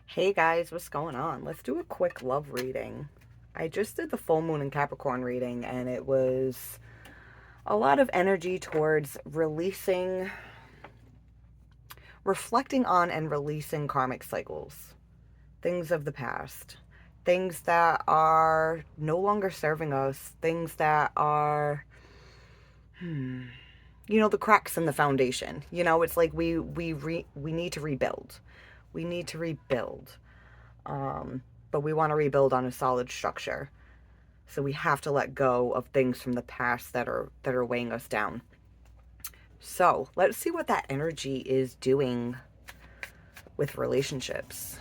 Hey guys, what's going on? Let's do a quick love reading. I just did the full moon and Capricorn reading, and it was a lot of energy towards releasing, reflecting on, and releasing karmic cycles, things of the past, things that are no longer serving us, things that are, the cracks in the foundation. It's like we need to rebuild. We need to rebuild. Um, but we want to rebuild on a solid structure. So we have to let go of things from the past that are weighing us down. So let's see what that energy is doing with relationships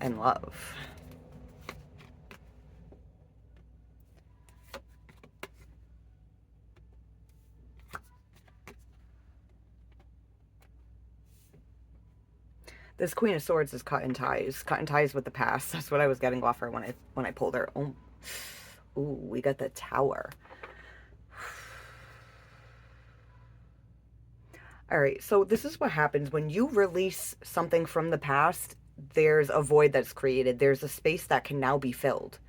and love. This Queen of Swords is cutting ties with the past. That's what I was getting off her when I pulled her. Oh, ooh, we got the Tower. All right, so this is what happens when you release something from the past. There's a void that's created. There's a space that can now be filled.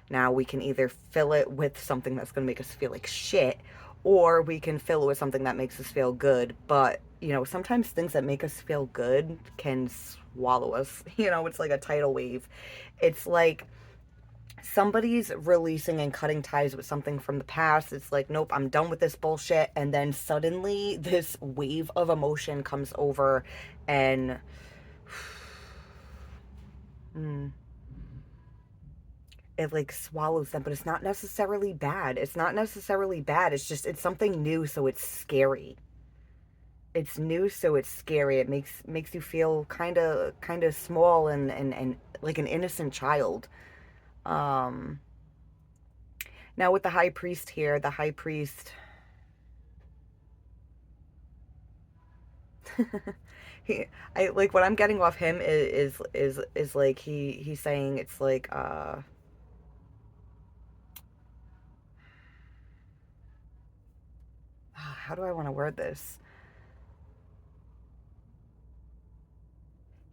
Now we can either fill it with something that's going to make us feel like shit, or we can fill it with something that makes us feel good. But, sometimes things that make us feel good can swallow us. It's like a tidal wave. It's like somebody's releasing and cutting ties with something from the past. It's like, nope, I'm done with this bullshit. And then suddenly this wave of emotion comes over and mm, it like swallows them, but it's not necessarily bad. It's not necessarily bad. It's just it's something new, so it's scary. It's new, so it's scary. It makes you feel kind of small and like an innocent child. Um Now with the high priest here, the high priest he I like what I'm getting off him is like he's saying it's like how do I want to word this?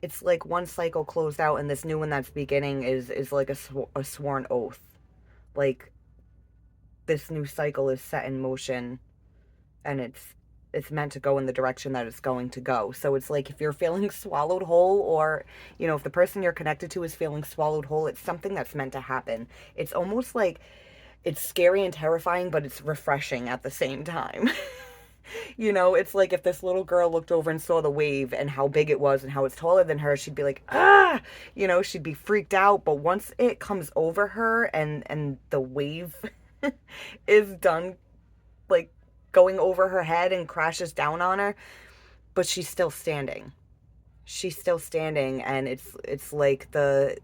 It's like one cycle closed out and this new one that's beginning is like a sworn oath. Like this new cycle is set in motion and it's meant to go in the direction that it's going to go. So it's like if you're feeling swallowed whole, or if the person you're connected to is feeling swallowed whole, it's something that's meant to happen. It's almost like it's scary and terrifying, but it's refreshing at the same time. It's like if this little girl looked over and saw the wave and how big it was and how it's taller than her, she'd be like, ah, she'd be freaked out. But once it comes over her and the wave is done, like going over her head and crashes down on her, but she's still standing. She's still standing, and it's like the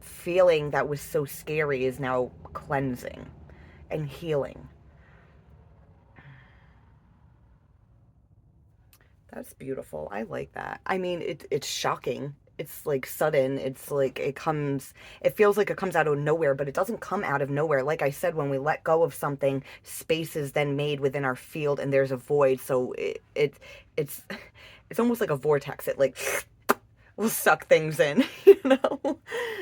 feeling that was so scary is now cleansing and healing. That's beautiful. I like that. I mean, it's shocking. It's like sudden. It's like it feels like it comes out of nowhere, but it doesn't come out of nowhere. Like I said, when we let go of something, space is then made within our field and there's a void. So it's it's almost like a vortex. It like will suck things in, you know?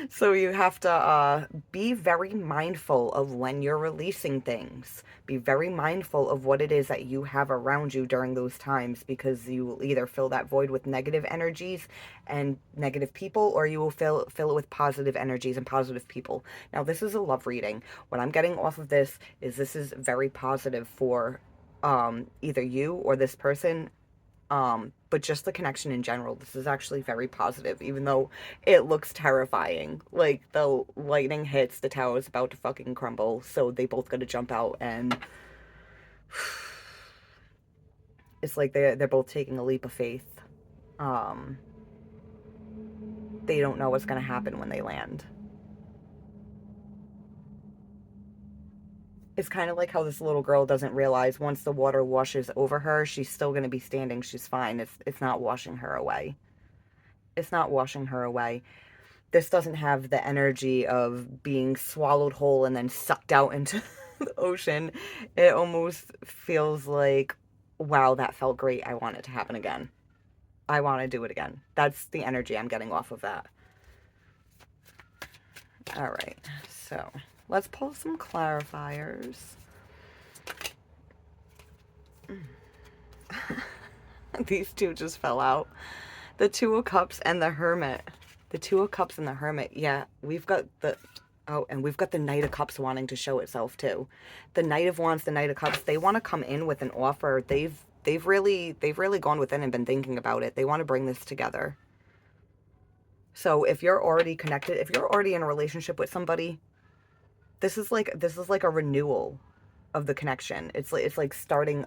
So you have to be very mindful of when you're releasing things. Be very mindful of what it is that you have around you during those times, because you will either fill that void with negative energies and negative people, or you will fill it with positive energies and positive people. Now, this is a love reading. What I'm getting off of this is very positive for either you or this person, but just the connection in general. This is actually very positive, even though it looks terrifying. Like the lightning hits, the tower is about to fucking crumble, so they both gotta jump out, and it's like they're both taking a leap of faith. Um, they don't know what's gonna happen when they land. It's kind of like how this little girl doesn't realize once the water washes over her, she's still gonna be standing. She's fine. It's not washing her away. It's not washing her away. This doesn't have the energy of being swallowed whole and then sucked out into the ocean. It almost feels like, wow, that felt great. I want it to happen again. I want to do it again. That's the energy I'm getting off of that. All right, so let's pull some clarifiers. These two just fell out. The Two of Cups and the Hermit. The Two of Cups and the Hermit. Yeah, we've got the... Oh, and we've got the Knight of Cups wanting to show itself too. The Knight of Wands, the Knight of Cups, they want to come in with an offer. They've really gone within and been thinking about it. They want to bring this together. So if you're already connected, if you're already in a relationship with somebody, this is like a renewal of the connection. It's like starting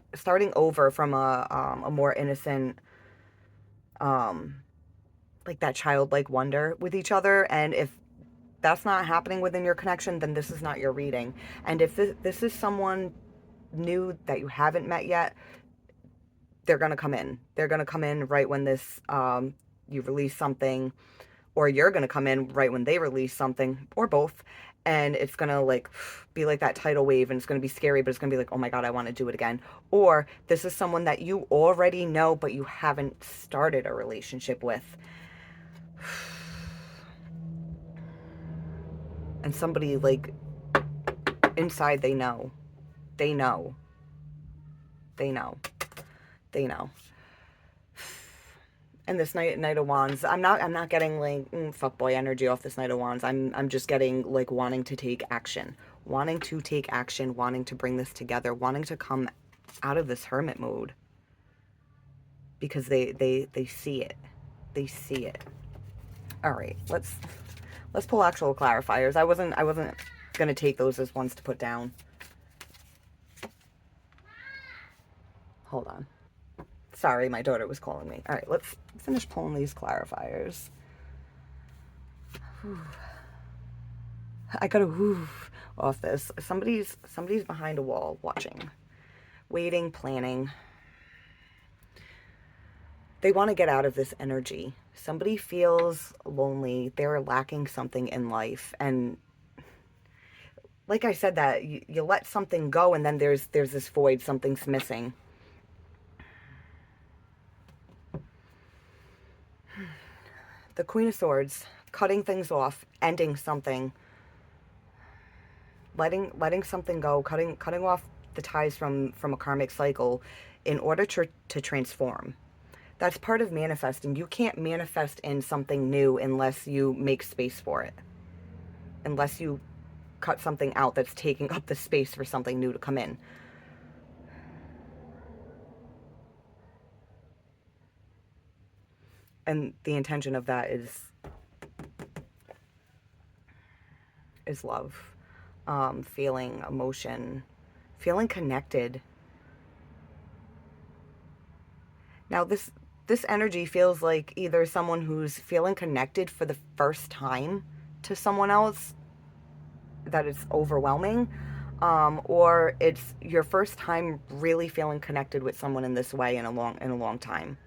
over from a more innocent, like that childlike wonder with each other. And if that's not happening within your connection, then this is not your reading. And if this is someone new that you haven't met yet, they're going to come in. They're going to come in right when this, you release something, or you're going to come in right when they release something, or both. And it's going to like be like that tidal wave, and it's going to be scary, but it's going to be like, oh my God, I want to do it again. Or this is someone that you already know, but you haven't started a relationship with. And somebody like inside, they know. They know. They know. They know. And this Knight of Wands, I'm not getting like fuckboy energy off this Knight of Wands. I'm just getting like wanting to take action. Wanting to take action, wanting to bring this together, wanting to come out of this hermit mode. Because they see it. They see it. All right, let's pull actual clarifiers. I wasn't going to take those as ones to put down. Hold on. Sorry, my daughter was calling me. All right, let's finish pulling these clarifiers. Whew. I gotta off this. Somebody's behind a wall watching, waiting, planning. They want to get out of this energy. Somebody feels lonely. They're lacking something in life. And like I said, that you let something go, and then there's this void. Something's missing. The Queen of Swords, cutting things off, ending something, letting something go, cutting off the ties from a karmic cycle in order to transform. That's part of manifesting. You can't manifest in something new unless you make space for it. Unless you cut something out that's taking up the space for something new to come in. And the intention of that is love, feeling emotion, feeling connected. Now this energy feels like either someone who's feeling connected for the first time to someone else, that it's overwhelming, or it's your first time really feeling connected with someone in this way in a long time.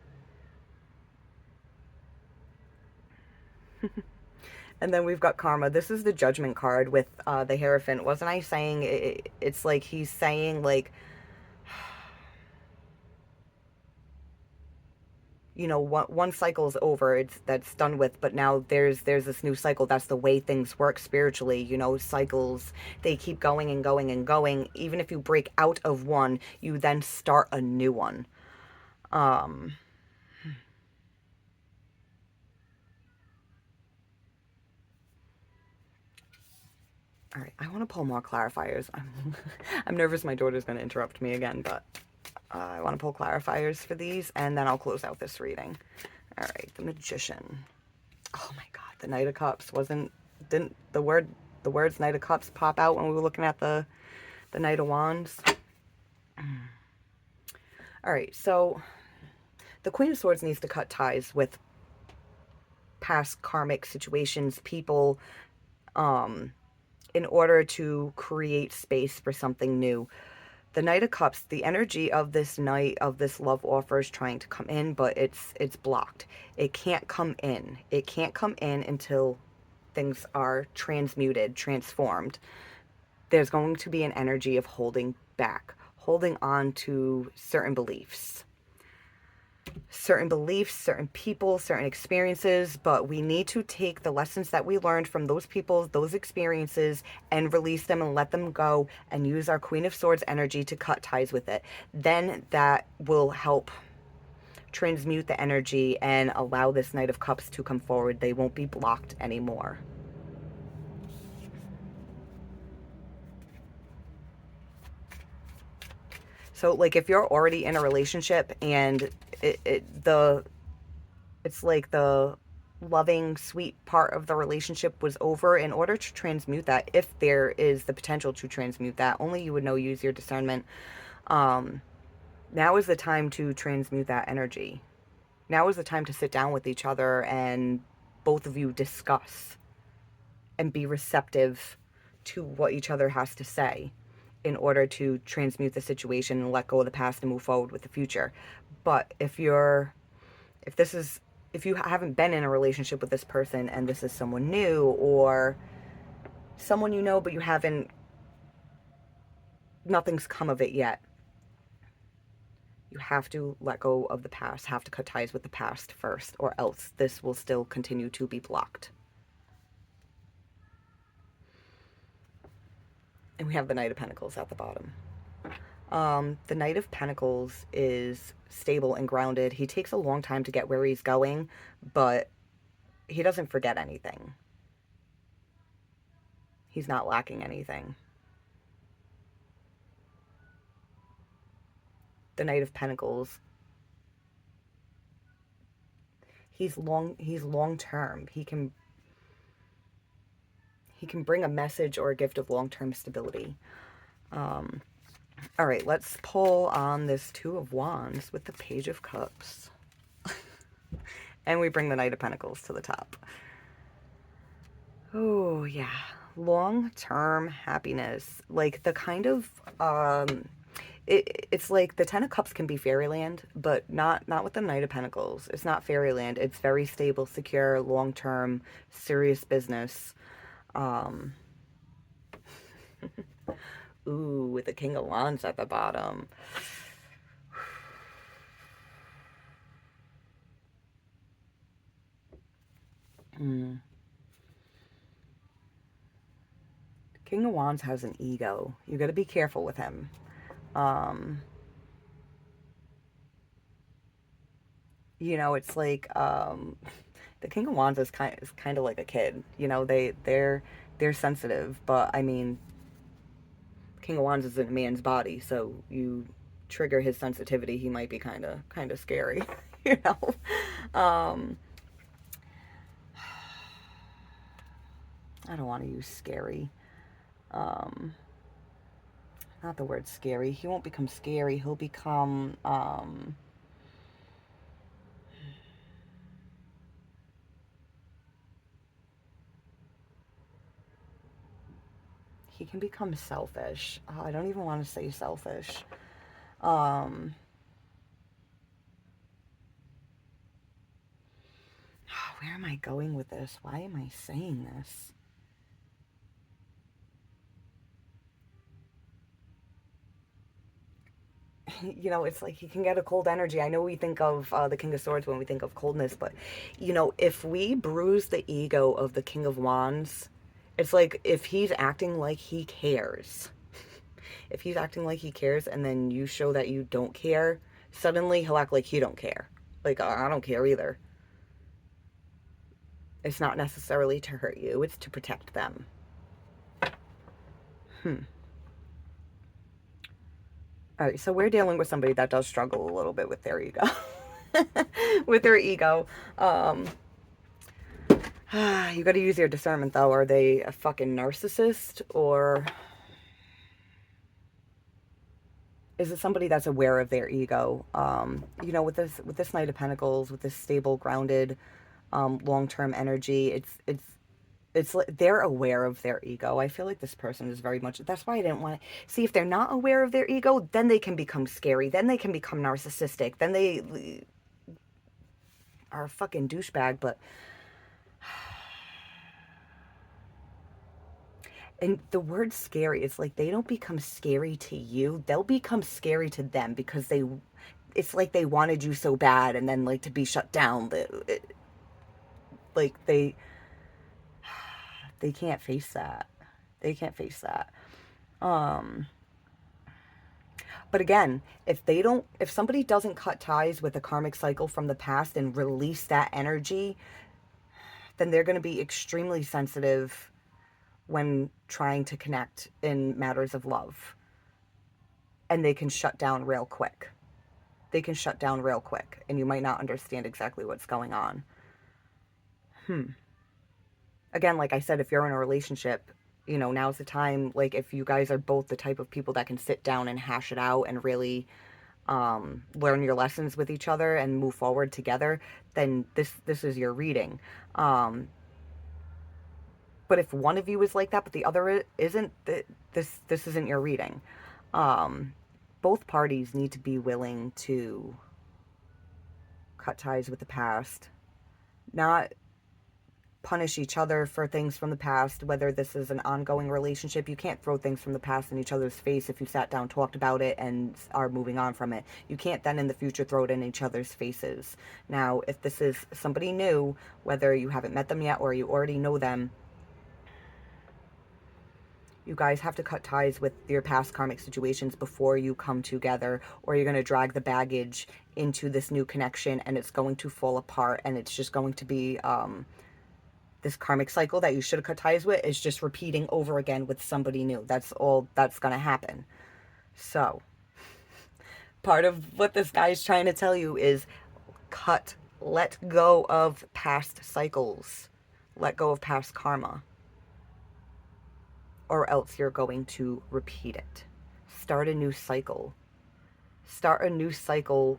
And then we've got Karma. This is the Judgment card with the Hierophant. Wasn't I saying it's like he's saying like, you know, one cycle's over, that's done with, but now there's this new cycle. That's the way things work spiritually. You know, cycles, they keep going and going and going. Even if you break out of one, you then start a new one. All right, I want to pull more clarifiers. I'm nervous my daughter's going to interrupt me again, but I want to pull clarifiers for these, and then I'll close out this reading. All right, the Magician. Oh my God, the Knight of Cups. Didn't the words Knight of Cups pop out when we were looking at the Knight of Wands? All right, so the Queen of Swords needs to cut ties with past karmic situations, people, in order to create space for something new. The Knight of Cups, the energy of this Knight, of this love offer, is trying to come in, but it's blocked. It can't come in. It can't come in until things are transmuted, transformed. There's going to be an energy of holding back, holding on to certain beliefs. certain beliefs, certain people, certain experiences, but we need to take the lessons that we learned from those people, those experiences, and release them and let them go and use our Queen of Swords energy to cut ties with it. Then that will help transmute the energy and allow this Knight of Cups to come forward. They won't be blocked anymore. So, like, if you're already in a relationship and it's like the loving, sweet part of the relationship was over, in order to transmute that, if there is the potential to transmute that, only you would know, use your discernment. Um, Now is the time to transmute that energy. Now is the time to sit down with each other and both of you discuss and be receptive to what each other has to say in order to transmute the situation and let go of the past and move forward with the future. But if this is if you haven't been in a relationship with this person and this is someone new or someone you know but you haven't, nothing's come of it yet, you have to let go of the past, have to cut ties with the past first, or else this will still continue to be blocked. And we have the Knight of Pentacles at the bottom. The Knight of Pentacles is stable and grounded. He takes a long time to get where he's going, but he doesn't forget anything. He's not lacking anything. The Knight of Pentacles, he's long term. He can bring a message or a gift of long-term stability. All right, let's pull on this Two of Wands with the Page of Cups. And we bring the Knight of Pentacles to the top. Oh, yeah. Long-term happiness. Like the kind of, it's like the Ten of Cups can be fairyland, but not with the Knight of Pentacles. It's not fairyland. It's very stable, secure, long-term, serious business. Ooh, with the King of Wands at the bottom. King of Wands has an ego. You got to be careful with him. It's like the King of Wands is kind of like a kid. They're sensitive, but I mean, King of Wands is in a man's body, so you trigger his sensitivity, he might be kind of scary, you know. I don't want to use scary. Not the word scary. He won't become scary. He'll become he can become selfish. Oh, I don't even want to say selfish. Where am I going with this? Why am I saying this? It's like he can get a cold energy. I know we think of the King of Swords when we think of coldness, but, if we bruise the ego of the King of Wands, it's like if he's acting like he cares. If he's acting like he cares and then you show that you don't care, suddenly he'll act like he don't care. Like, I don't care either. It's not necessarily to hurt you, it's to protect them. All right, so we're dealing with somebody that does struggle a little bit with their ego. With their ego. You got to use your discernment, though. Are they a fucking narcissist, or is it somebody that's aware of their ego? With this Knight of Pentacles, with this stable, grounded, long-term energy, it's like they're aware of their ego. I feel like this person is very much, that's why I didn't want to see, if they're not aware of their ego, then they can become scary, then they can become narcissistic, then they are a fucking douchebag. But and the word scary, it's like they don't become scary to you, they'll become scary to them, because it's like they wanted you so bad, and then like to be shut down, like they can't face that. They can't face that. Um, but again, if somebody doesn't cut ties with a karmic cycle from the past and release that energy, then they're going to be extremely sensitive when trying to connect in matters of love. And they can shut down real quick. They can shut down real quick, and you might not understand exactly what's going on. Again, like I said, if you're in a relationship, now's the time. Like, if you guys are both the type of people that can sit down and hash it out and really learn your lessons with each other and move forward together, then this is your reading. But if one of you is like that, but the other isn't, this isn't your reading. Both parties need to be willing to cut ties with the past, not punish each other for things from the past. Whether this is an ongoing relationship, you can't throw things from the past in each other's face. If you sat down, talked about it, and are moving on from it, you can't then in the future throw it in each other's faces. Now, if this is somebody new, whether you haven't met them yet or you already know them, you guys have to cut ties with your past karmic situations before you come together, or you're going to drag the baggage into this new connection, and it's going to fall apart, and it's just going to be this karmic cycle that you should have cut ties with is just repeating over again with somebody new. That's all that's going to happen. So part of what this guy is trying to tell you is let go of past cycles, let go of past karma, or else you're going to repeat it. Start a new cycle. Start a new cycle.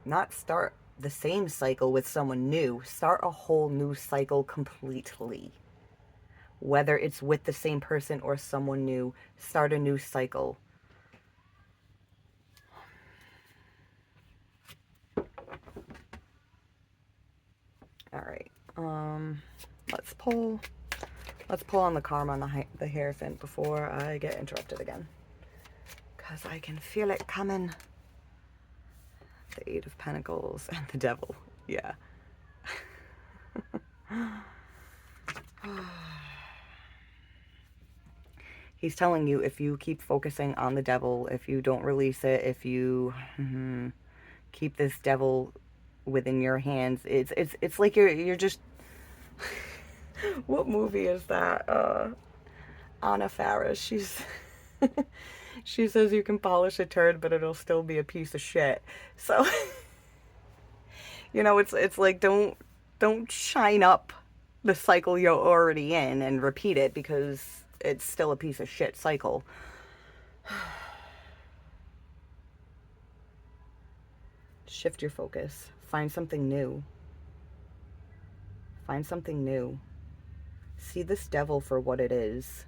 Not start the same cycle with someone new. Start a whole new cycle completely. Whether it's with the same person or someone new, start a new cycle. All right. Let's pull on the karma on the Hierophant before I get interrupted again, because I can feel it coming. The Eight of Pentacles and the Devil. Yeah. He's telling you, if you keep focusing on the devil, if you don't release it, if you keep this devil within your hands, it's like you're just what movie is that? Anna Faris. She says you can polish a turd, but it'll still be a piece of shit. So it's like, don't shine up the cycle you're already in and repeat it, because it's still a piece of shit cycle. Shift your focus. Find something new. Find something new. See this devil for what it is.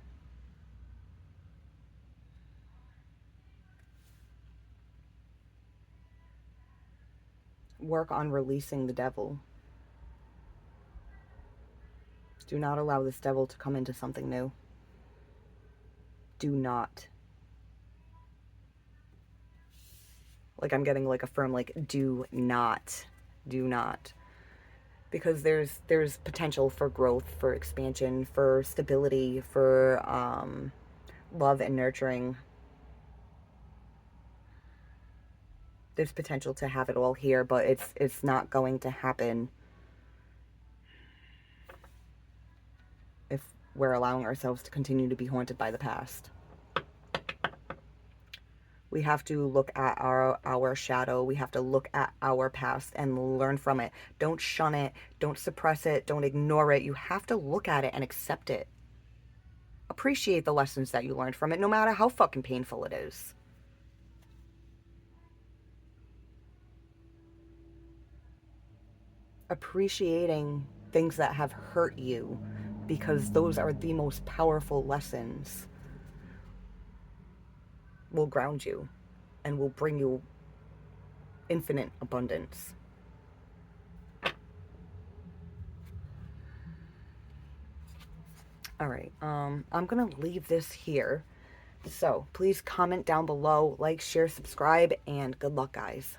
Work on releasing the devil. Do not allow this devil to come into something new. Do not. Like, I'm getting like a firm, like, do not. Do not. Because there's potential for growth, for expansion, for stability, for love and nurturing. There's potential to have it all here, but it's not going to happen if we're allowing ourselves to continue to be haunted by the past. We have to look at our shadow. We have to look at our past and learn from it. Don't shun it. Don't suppress it. Don't ignore it. You have to look at it and accept it. Appreciate the lessons that you learned from it, no matter how fucking painful it is. Appreciating things that have hurt you, because those are the most powerful lessons, will ground you and will bring you infinite abundance. All right, I'm gonna leave this here So please comment down below, like, share, subscribe, and good luck, guys.